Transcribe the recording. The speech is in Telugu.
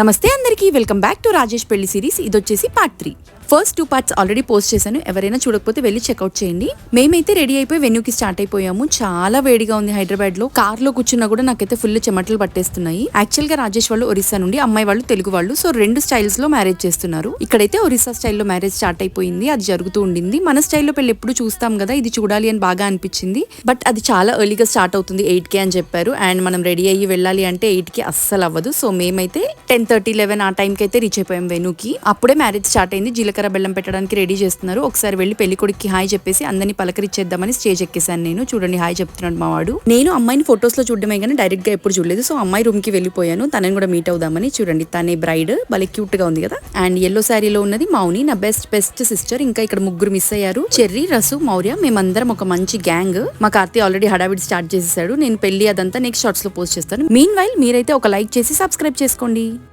నమస్తే అందరికీ, వెల్కమ్ బ్యాక్ టు రాజేష్ పెళ్లి సిరీస్. ఇది వచ్చేసి part 3. First 2 parts already post చేశాను. ఎవరైనా చూడకపోతే వెళ్ళి చెక్అవుట్ చేయండి. మేమైతే రెడీ అయిపోయి వెన్యూకి స్టార్ట్ అయిపోయాము. చాలా వేడిగా ఉంది హైదరాబాద్ లో. కార్ లో కూర్చున్నా కూడా నాకైతే ఫుల్ చెమటలు పట్టేస్తున్నాయి. యాక్చువల్ గా రాజేష్ వాళ్ళు ఒరిస్సా నుండి, అమ్మాయి వాళ్ళు తెలుగు వాళ్ళు. సో 2 స్టైల్స్ లో మ్యారేజ్ చేస్తున్నారు. ఇక్కడైతే ఒరిస్సా స్టైల్లో మ్యారేజ్ స్టార్ట్ అయిపోయింది. అది జరుగుతూ ఉండింది. మన స్టైల్లో పెళ్లి ఎప్పుడు చూస్తాం కదా, ఇది చూడాలి అని బాగా అనిపించింది. బట్ అది చాలా ఎర్లీగా స్టార్ట్ అవుతుంది. 8కి అని చెప్పారు. అండ్ మనం రెడీ అయ్యి వెళ్ళాలి అంటే 8కి అస్సలు అవ్వదు. సో మేమైతే 10:30, 11 ఆ టైంకి అయితే రీచ్ అయిపోయాం వెన్యూకి. అప్పుడే మ్యారేజ్ స్టార్ట్ అయింది. జీలకర్ర బెల్లం పెట్టడానికి రెడీ చేస్తున్నారు. ఒకసారి వెళ్ళి పెళ్లి కొడుక్కి హాయ్ చెప్పేసి అందరినీ పలకరించేద్దామని స్టేజ్ ఎక్కేసాను నేను. చూడండి హాయ్ చెప్తున్నాడు మా వాడు. నేను అమ్మాయిని ఫొటోస్ లో చూడడమే కానీ డైరెక్ట్ గా ఎప్పుడు చూడలేదు. సో అమ్మాయి రూమ్ కి వెళ్ళిపోయాను. తనని కూడా మీట్ అవుదామని. చూడండి తనే బ్రైడ్, భలే క్యూట్ గా ఉంది కదా. అండ్ ఎల్లో శారీలో ఉన్నది మౌని, నా బెస్ట్ సిస్టర్. ఇంకా ఇక్కడ ముగ్గురు మిస్ అయ్యారు, చెర్రీ, రసు, మౌర్య. మేమందరం ఒక మంచి గ్యాంగ్. మా కార్తీ ఆల్రెడీ హడావిడి స్టార్ట్ చేసేసాడు. నేను పెళ్లి అదంతా నెక్స్ట్ షార్ట్స్ లో పోస్ట్ చేస్తాను. మీన్ వైల్ మీరైతే ఒక లైక్ చేసి సబ్స్క్రైబ్ చేసుకోండి.